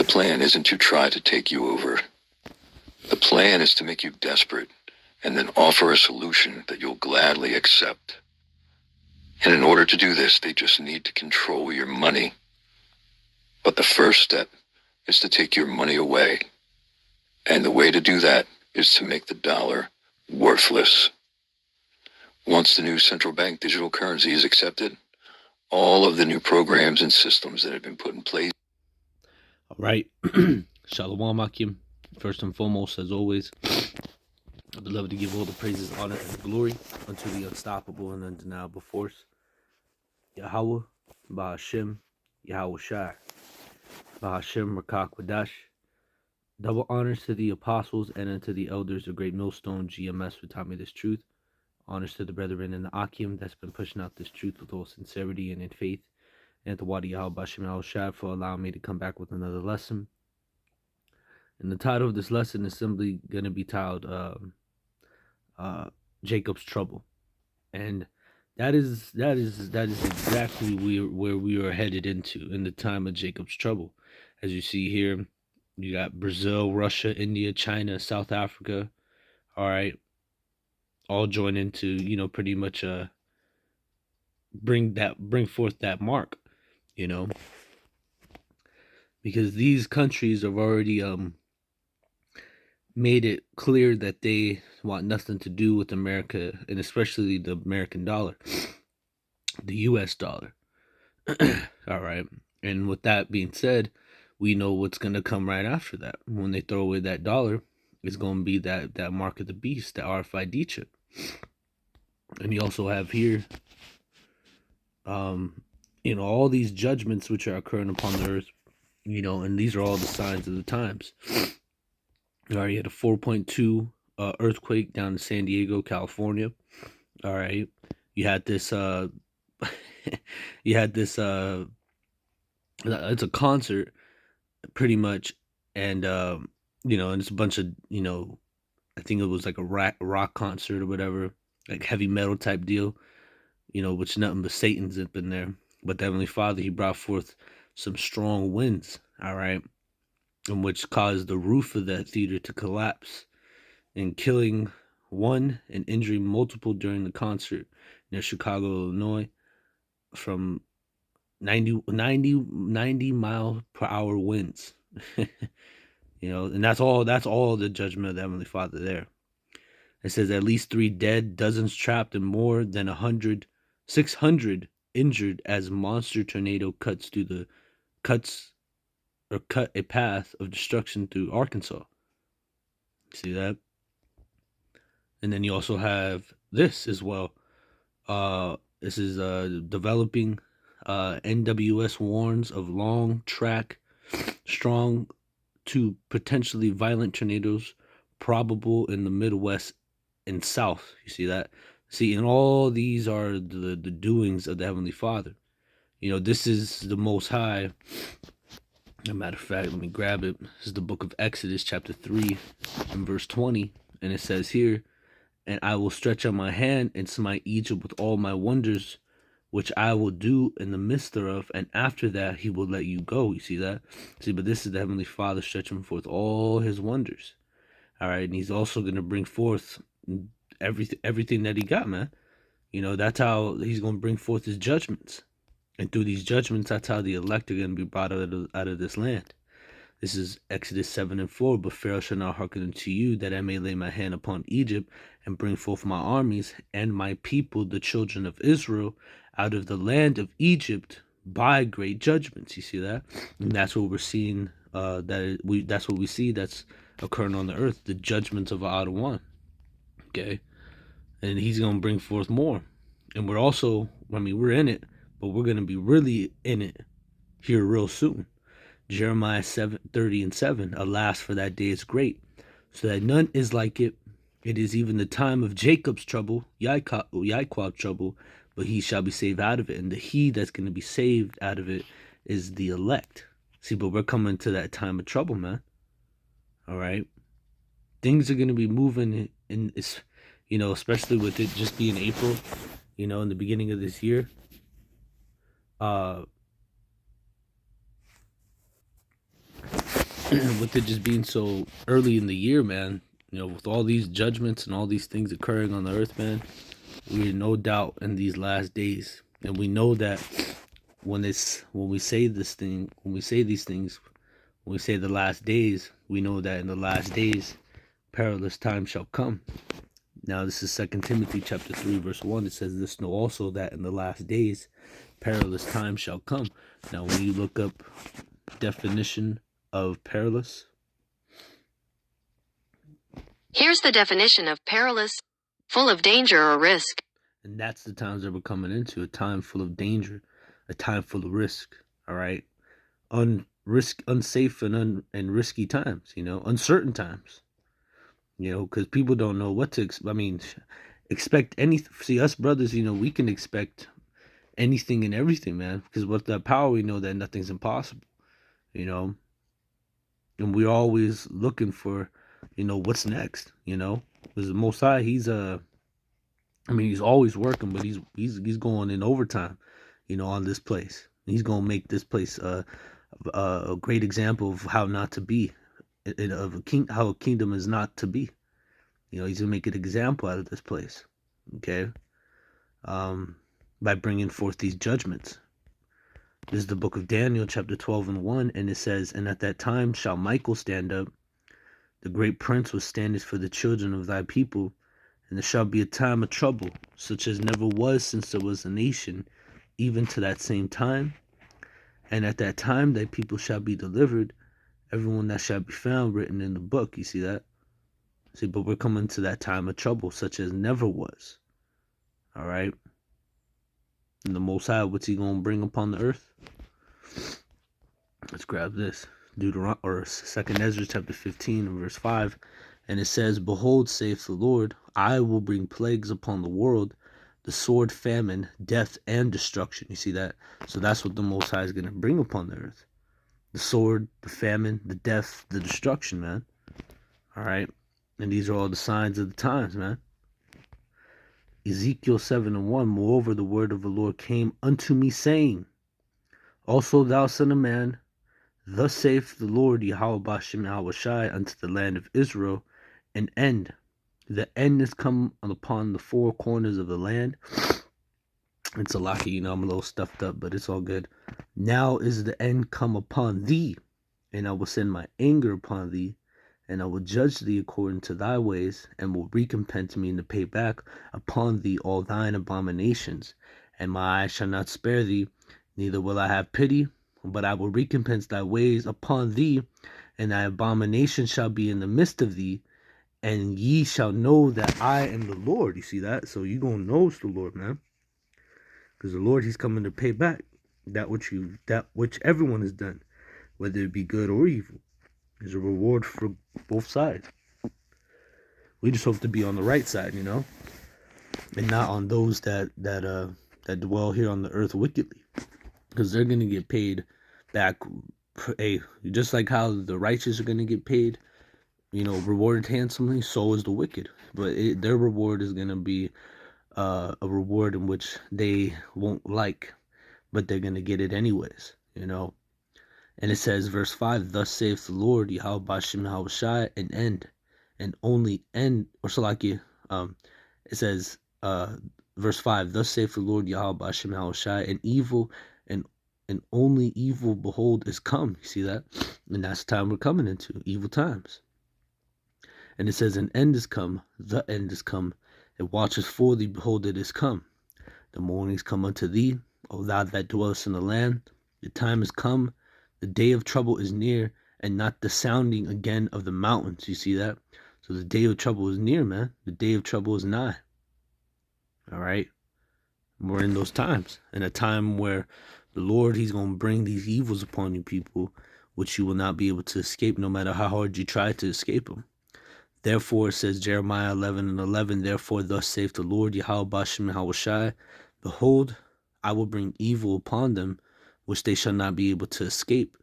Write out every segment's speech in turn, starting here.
The plan isn't to try to take you over. The plan is to make you desperate and then offer a solution that you'll gladly accept. And in order to do this, they just need to control your money. But the first step is to take your money away. And the way to do that is to make the dollar worthless. Once the new central bank digital currency is accepted, all of the new programs and systems that have been put in place. All right. Shalom, Akim. First and foremost, as always, I would love to give all the praises, honor, and glory unto the unstoppable and undeniable force. Yahawah, Bahashim, Yahawashi, Bahashim, Rakak Wadash. Double honors to the apostles and unto the elders of Great Millstone GMS who taught me this truth. Honors to the brethren in the Akim that's been pushing out this truth with all sincerity and in faith. And to Wadi YAHAWASHI for allowing me to come back with another lesson. And the title of this lesson is simply going to be titled Jacob's Trouble. And that is exactly where we are headed into in the time of Jacob's trouble. As you see here, you got Brazil, Russia, India, China, South Africa, all right, all join into, pretty much bring forth that mark, because these countries have already made it clear that they want nothing to do with America, and especially the American dollar, the US dollar. All right. And with that being said, we know what's going to come right after that. When they throw away that dollar, it's going to be that mark of the beast, the RFID chip. And you also have here, all these judgments which are occurring upon the earth, and these are all the signs of the times. All right, you had a 4.2 earthquake down in San Diego, California. All right, you had this, it's a concert, pretty much, and and it's a bunch of, I think it was like a rock concert or whatever, like heavy metal type deal, which nothing but Satan's up in there. But the Heavenly Father, he brought forth some strong winds, all right, in which caused the roof of that theater to collapse and killing one and injuring multiple during the concert near Chicago, Illinois, from 90 mile per hour winds. And that's all the judgment of the Heavenly Father there. It says at least 3 dead, dozens trapped, and more than 600 injured as monster tornado cut a path of destruction through Arkansas. See that? And then you also have this as well. This is developing NWS warns of long track, strong to potentially violent tornadoes probable in the Midwest and South. You see that? See, and all these are the doings of the Heavenly Father. This is the Most High. As a matter of fact, let me grab it. This is the book of Exodus, chapter 3, and verse 20. And it says here, and I will stretch out my hand and smite Egypt with all my wonders, which I will do in the midst thereof, and after that he will let you go. You see that? See, but this is the Heavenly Father stretching forth all his wonders. All right, and he's also going to bring forth everything that he got, man. That's how he's going to bring forth his judgments. And through these judgments, that's how the elect are going to be brought out of this land. This is Exodus 7:4. But Pharaoh shall not hearken unto you, that I may lay my hand upon Egypt, and bring forth my armies and my people, the children of Israel, out of the land of Egypt by great judgments. You see that? And that's what we're seeing. That's what we see that's occurring on the earth, the judgments of YAHAWAH. Okay, and he's going to bring forth more. And we're also, we're in it, but we're going to be really in it here real soon. Jeremiah 7:30-7. Alas, for that day is great, so that none is like it. It is even the time of Jacob's trouble, Yaakov trouble, but he shall be saved out of it. And the he that's going to be saved out of it is the elect. See, but we're coming to that time of trouble, man. All right. Things are going to be moving in, especially with it just being April, in the beginning of this year. with it just being so early in the year, man, with all these judgments and all these things occurring on the earth, man, we're no doubt in these last days. And we know that when we say this thing, when we say these things, when we say the last days, we know that in the last days, perilous times shall come. Now, this is 2 Timothy chapter 3, verse 1. It says, "This know also that in the last days, perilous times shall come." Now, when you look up definition of perilous, here's the definition of perilous: full of danger or risk. and that's the times that we're coming into, a time full of danger, a time full of risk, all right? Unsafe and risky times, uncertain times, because people don't know what to expect anything. See, us brothers, we can expect anything and everything, man, because with that power, we know that nothing's impossible, and we're always looking for, what's next, because the Most High, he's always working, but he's going in overtime, on this place. He's gonna make this place a great example of how not to be, of a king, how a kingdom is not to be. He's gonna make an example out of this place, okay? By bringing forth these judgments. This is the book of Daniel, chapter 12 and 1, and it says, "And at that time shall Michael stand up, the great prince was standeth for the children of thy people, and there shall be a time of trouble, such as never was since there was a nation, even to that same time. And at that time thy people shall be delivered, everyone that shall be found written in the book." You see that? See, but we're coming to that time of trouble, such as never was. All right? And the Most High, what's he going to bring upon the earth? Let's grab this. Or 2nd Ezra chapter 15 and verse 5. And it says, "Behold, saith the Lord, I will bring plagues upon the world, the sword, famine, death, and destruction." You see that? So that's what the Most High is going to bring upon the earth. The sword, the famine, the death, the destruction, man. All right? And these are all the signs of the times, man. Ezekiel 7 and 1, "Moreover, the word of the Lord came unto me, saying, Also thou son of man, thus saith the Lord YAHAWASHI unto the land of Israel, an end. The end is come upon the four corners of the land." It's a lot, I'm a little stuffed up, but it's all good. "Now is the end come upon thee, and I will send my anger upon thee, and I will judge thee according to thy ways, and will recompense me and pay back upon thee all thine abominations. And my eyes shall not spare thee, neither will I have pity, but I will recompense thy ways upon thee, and thy abomination shall be in the midst of thee, and ye shall know that I am the Lord." You see that? So you gonna know it's the Lord, man, because the Lord, he's coming to pay back that which everyone has done, whether it be good or evil. There's a reward for both sides. We just hope to be on the right side, and not on those that dwell here on the earth wickedly, because they're gonna get paid back. Just like how the righteous are gonna get paid, rewarded handsomely, so is the wicked. But their reward is gonna be a reward in which they won't like, but they're gonna get it anyways, And it says, verse 5, "Thus saith the Lord, YAHAWASHI, an end, and only end," or Salaki, it says, verse 5, "Thus saith the Lord, YAHAWASHI, an evil, and only evil, behold, is come." You see that? And that's the time we're coming into, evil times. And it says, "An end is come, the end is come, it watches for thee, behold, it is come. The mornings come unto thee, O thou that dwellest in the land. The time is come, the day of trouble is near, and not the sounding again of the mountains." You see that? So the day of trouble is near, man. The day of trouble is nigh. All right? We're in those times. In a time where the Lord, he's going to bring these evils upon you people, which you will not be able to escape, no matter how hard you try to escape them. "Therefore," it says Jeremiah 11 and 11, "Therefore thus saith the Lord, YAHAWASHI, behold, I will bring evil upon them, which they shall not be able to escape.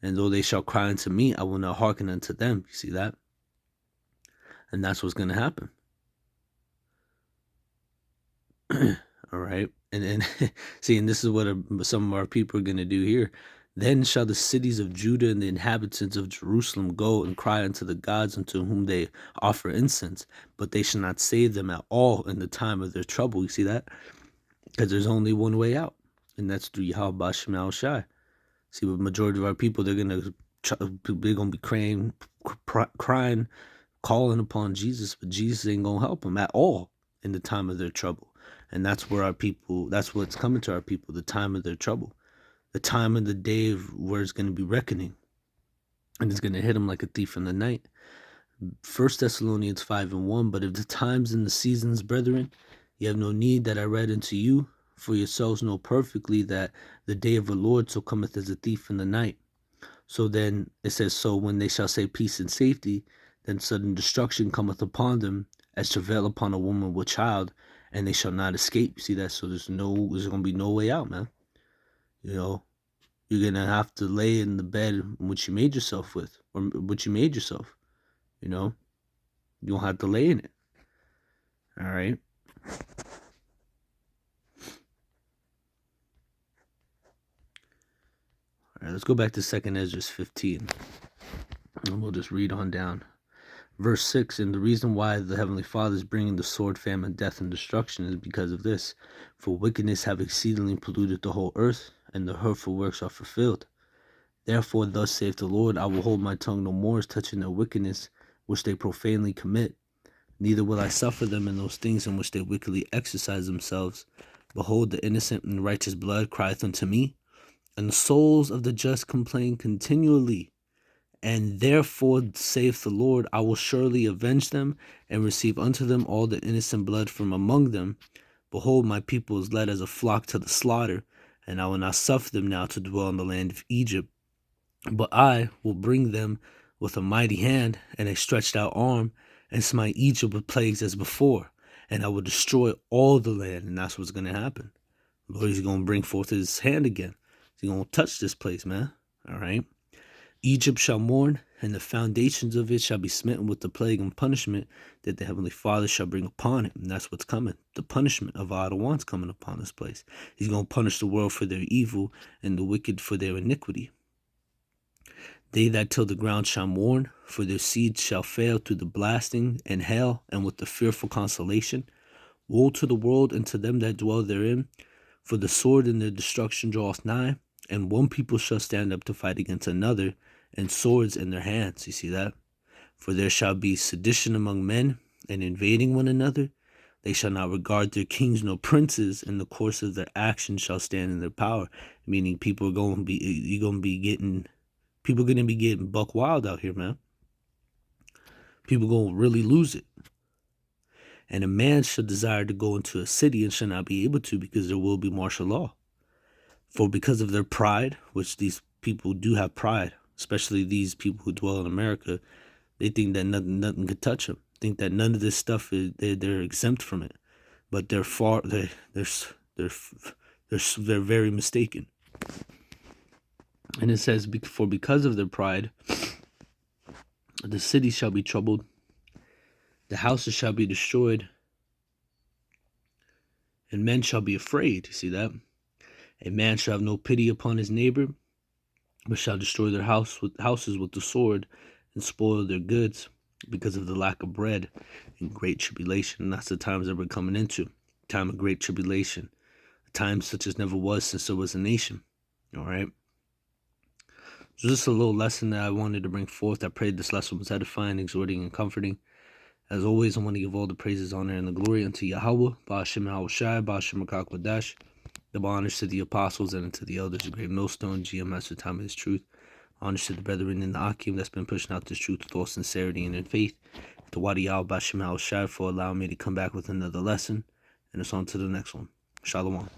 And though they shall cry unto me, I will not hearken unto them." You see that? And that's what's going to happen. All right. And see, and this is what some of our people are going to do here. Then shall the cities of Judah and the inhabitants of Jerusalem go and cry unto the gods unto whom they offer incense, but they shall not save them at all in the time of their trouble. You see that? Because there's only one way out, and that's through YAHAWASHI. See, the majority of our people, they're gonna be crying, calling upon Jesus, but Jesus ain't gonna help them at all in the time of their trouble. And that's where our people, that's what's coming to our people, the time of their trouble, the time of the day where it's gonna be reckoning, and it's gonna hit them like a thief in the night. 1 Thessalonians 5:1. But if the times and the seasons, brethren, you have no need that I read unto you, for yourselves know perfectly that the day of the Lord so cometh as a thief in the night. So then it says, so when they shall say peace and safety, then sudden destruction cometh upon them, as travail upon a woman with child, and they shall not escape. See that? So there's gonna be no way out, man. You know, you're gonna have to lay in the bed in which you made yourself with, or what you made yourself. You know, you don't have to lay in it. All right. All right, let's go back to 2 Ezra 15. And we'll just read on down. Verse 6, and the reason why the Heavenly Father is bringing the sword, famine, death, and destruction is because of this. For wickedness have exceedingly polluted the whole earth, and the hurtful works are fulfilled. Therefore, thus saith the Lord, I will hold my tongue no more as touching their wickedness, which they profanely commit. Neither will I suffer them in those things in which they wickedly exercise themselves. Behold, the innocent and righteous blood crieth unto me, and the souls of the just complain continually. And therefore, saith the Lord, I will surely avenge them, and receive unto them all the innocent blood from among them. Behold, my people is led as a flock to the slaughter, and I will not suffer them now to dwell in the land of Egypt. But I will bring them with a mighty hand and a stretched out arm, and smite Egypt with plagues as before, and I will destroy all the land. And that's what's going to happen. The Lord is going to bring forth his hand again. He's going to touch this place, man. All right. Egypt shall mourn, and the foundations of it shall be smitten with the plague and punishment that the Heavenly Father shall bring upon it. And that's what's coming. The punishment of YAHAWAH's coming upon this place. He's going to punish the world for their evil and the wicked for their iniquity. They that till the ground shall mourn, for their seed shall fail through the blasting and hail, and with the fearful consolation. Woe to the world and to them that dwell therein, for the sword and their destruction draweth nigh, and one people shall stand up to fight against another, and swords in their hands. You see that? For there shall be sedition among men, and invading one another. They shall not regard their kings nor princes, and the course of their actions shall stand in their power. Meaning people are going to be getting buck wild out here, man. People going to really lose it. And a man shall desire to go into a city and shall not be able to, because there will be martial law. For because of their pride, which these people do have pride, especially these people who dwell in America, they think that nothing could touch them. Think that none of this stuff they're exempt from it. But they're very mistaken. And it says, for because of their pride, the city shall be troubled, the houses shall be destroyed, and men shall be afraid. You see that? A man shall have no pity upon his neighbor, but shall destroy their houses with the sword, and spoil their goods, because of the lack of bread and great tribulation. And that's the times that we're coming into. Time of great tribulation. A time such as never was since there was a nation. All right? So just a little lesson that I wanted to bring forth. I prayed this lesson was edifying, exhorting, and comforting. As always, I want to give all the praises, honor, and the glory unto Yahawah, Ba'ashem YAHAWASHI, Ba'ashem Quadash, the honors to the apostles and to the elders, the great millstone, GMS, the time of his truth. Honors to the brethren in the Akim that's been pushing out this truth with all sincerity and in faith. To Wadi Al Ba'ashem YAHAWASHI for allowing me to come back with another lesson. And it's on to the next one. Shalom.